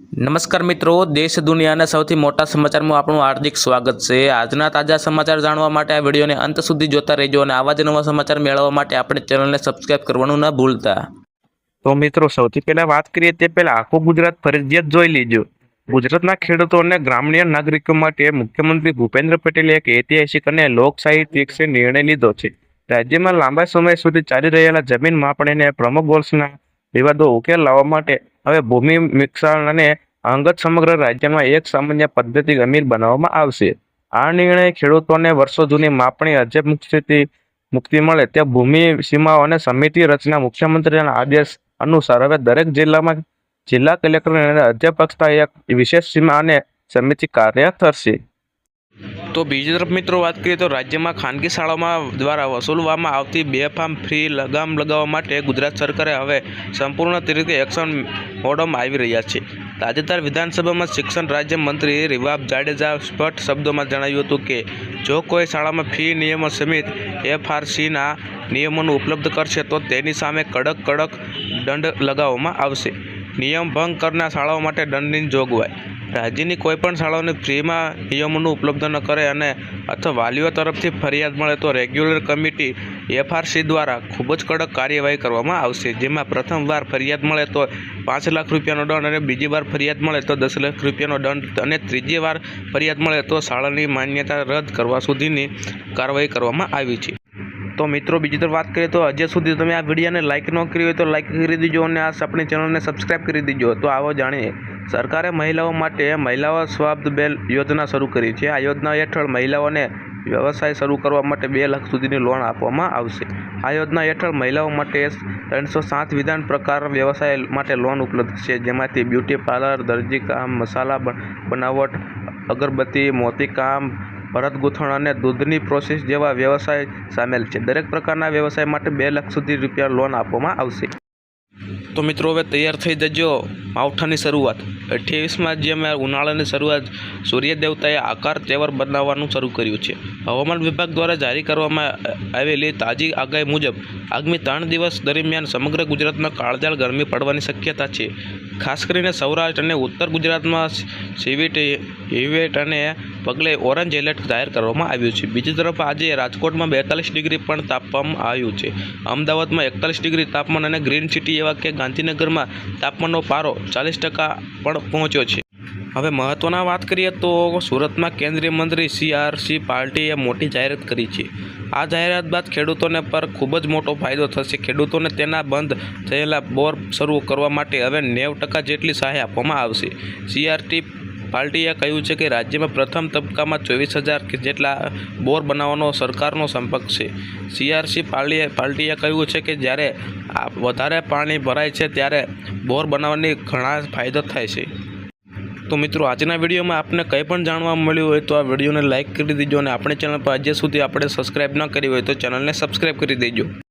નમસ્કાર મિત્રો, દેશ દુનિયાના સૌથી મોટા સમાચારમાં આપણું હાર્દિક સ્વાગત છે। આજના તાજા સમાચાર જાણવા માટે આ વિડીયોને અંત સુધી જોતા રહેજો અને આવા જ નવા સમાચાર મેળવવા માટે આપણે ચેનલને સબસ્ક્રાઇબ કરવાનું ન ભૂલતા। તો મિત્રો સૌથી પહેલા વાત કરીએ તે પહેલા આખું ગુજરાત ફરજિયાત જોઈ લીજો। ગુજરાતના ખેડૂતો અને ગ્રામ્ય નાગરિકો માટે મુખ્યમંત્રી ભૂપેન્દ્ર પટેલે એક ઐતિહાસિક અને લોકસાહિત્યિક નિર્ણય લીધો છે। રાજ્યમાં લાંબા સમય સુધી ચાલી રહેલા જમીન માપણી અને પ્રમુખ વર્ષના વિવાદો ઉકેલ લાવવા માટે હવે ભૂમિ મિક્ષણ અને અંગત સમગ્ર રાજ્યમાં એક સામાન્ય પદ્ધતિ અમીર બનાવવામાં આવશે। આ નિર્ણય ખેડૂતોને વર્ષો જૂની માપણી અજબ મુક્તિ મળે તે ભૂમિ સીમાઓ અને સમિતિ રચના મુખ્યમંત્રીના આદેશ અનુસાર હવે દરેક જિલ્લામાં જિલ્લા કલેક્ટર અધ્યક્ષતા એક વિશેષ સીમા અને સમિતિ કાર્ય થશે। તો બીજી તરફ મિત્રો વાત કરીએ તો રાજ્યમાં ખાનગી શાળાઓમાં દ્વારા વસૂલવામાં આવતી બેફામ ફી લગામ લગાવવા માટે ગુજરાત સરકારે હવે સંપૂર્ણ રીતે એક્શન મોડમાં આવી રહ્યા છે। તાજેતર વિધાનસભામાં શિક્ષણ રાજ્ય મંત્રી રીવાબ જાડેજા સ્પષ્ટ શબ્દોમાં જણાવ્યું હતું કે જો કોઈ શાળામાં ફી નિયમો સમિત FRCના નિયમોનું ઉપલબ્ધ કરશે તો તેની સામે કડક દંડ લગાવવામાં આવશે। નિયમ ભંગ કરનાર શાળાઓ માટે દંડની જોગવાઈ। રાજ્યની કોઈપણ શાળાઓને ફ્રીમાં નિયમોનું ઉપલબ્ધ ન કરે અને અથવા વાલીઓ તરફથી ફરિયાદ મળે તો રેગ્યુલર કમિટી FRC દ્વારા ખૂબ જ કડક કાર્યવાહી કરવામાં આવશે, જેમાં પ્રથમ વાર ફરિયાદ મળે તો 5 લાખ રૂપિયાનો દંડ અને બીજી વાર ફરિયાદ મળે તો 10 લાખ રૂપિયાનો દંડ અને ત્રીજી વાર ફરિયાદ મળે તો શાળાની માન્યતા રદ કરવા સુધીની કાર્યવાહી કરવામાં આવી છે। તો મિત્રો બીજી તરફ વાત કરીએ તો હજી સુધી તમે આ વિડીયોને લાઇક ન કરી હોય તો લાઇક કરી દીજો અને આ આપણી ચેનલને સબસ્ક્રાઇબ કરી દીજો। તો આવો જાણીએ, સરકારે મહિલાઓ માટે મહિલાઓ સ્વાવલંબન યોજના શરૂ કરી છે। આ યોજના હેઠળ મહિલાઓને વ્યવસાય શરૂ કરવા માટે 2 લાખ સુધીની લોન આપવામાં આવશે। આ યોજના હેઠળ મહિલાઓ માટે 307 વિધાન પ્રકાર વ્યવસાય માટે લોન ઉપલબ્ધ છે, જેમાંથી બ્યુટી પાર્લર, દરજીકામ, મસાલા બનાવટ, અગરબત્તી, મોતીકામ, ભરત ગૂંથણ અને દૂધની પ્રોસેસ જેવા વ્યવસાય સામેલ છે। દરેક પ્રકારના વ્યવસાય માટે 2 લાખ સુધી રૂપિયા લોન આપવામાં આવશે। તો મિત્રો હવે તૈયાર થઈ જજો માવઠાની શરૂઆત। 28માં જેમ ઉનાળાની શરૂઆત સૂર્ય દેવતાએ આકાર તેવર બનાવવાનું શરૂ કર્યું છે। હવામાન વિભાગ દ્વારા જારી કરવામાં આવેલી તાજી આગાહી મુજબ આગામી 3 દિવસ દરમિયાન સમગ્ર ગુજરાતમાં કાળઝાળ ગરમી પડવાની શક્યતા છે। ખાસ કરીને સૌરાષ્ટ્ર અને ઉત્તર ગુજરાતમાં હીટવેવ અને પગલે ઓરેન્જ એલર્ટ જાહેર કરવામાં આવ્યું છે। બીજી તરફ આજે રાજકોટમાં 42 ડિગ્રી પણ તાપવામાં આવ્યું છે। અમદાવાદમાં 41 ડિગ્રી તાપમાન અને ગ્રીન સિટી એવા કે ગાંધીનગરમાં તાપમાનનો પારો 40% પણ પહોંચ્યો છે। હવે મહત્વના વાત કરીએ તો સુરતમાં કેન્દ્રીય મંત્રી CRC પાર્ટીએ મોટી જાહેરાત કરી છે। આ જાહેરાત બાદ ખેડૂતોને પર ખૂબ જ મોટો ફાયદો થશે। ખેડૂતોને તેના બંધ થયેલા બોર શરૂ કરવા માટે હવે 90% જેટલી સહાય આપવામાં આવશે। CRT પાર્ટીએ કહ્યું છે કે રાજ્યમાં પ્રથમ તબક્કામાં 24,000 જેટલા બોર બનાવવાનો સરકારનો સંપર્ક છે। CRC પાર્ટીએ કહ્યું છે કે જ્યારે વધારે પાણી ભરાય છે ત્યારે બોર બનાવવાની ઘણા ફાયદો થાય છે। તો મિત્રો આજના વિડીયોમાં આપને કંઈ પણ જાણવા મળ્યું હોય તો આ વિડીયોને લાઇક કરી દેજો અને આપણી ચેનલ પર હજી સુધી આપણે સબસ્ક્રાઇબ ન કરી હોય તો ચેનલને સબસ્ક્રાઇબ કરી દેજો।